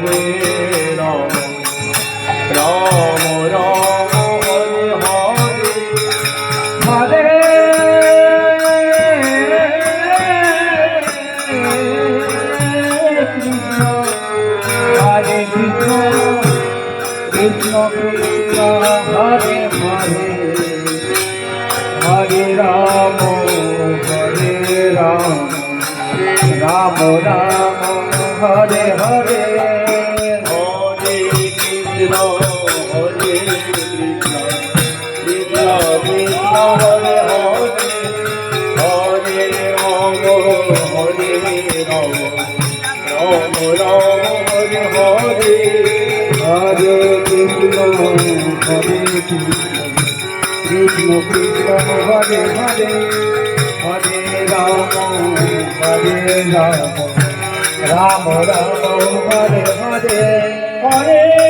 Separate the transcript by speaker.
Speaker 1: Hare Ram Ram Ram Hare Hare Hare Krishna Hare Krishna Krishna Krishna Hare Hare Hare Ram Ram Ram Hare Hare Hare Krishna Hare Krishna Krishna Krishna Hare Hare Hare Ram Hare Ram Ram Ram Hare Hare Hare Krishna Hare Krishna Krishna Krishna Hare Hare Hare Ram Ram Ram Hare Hare Hare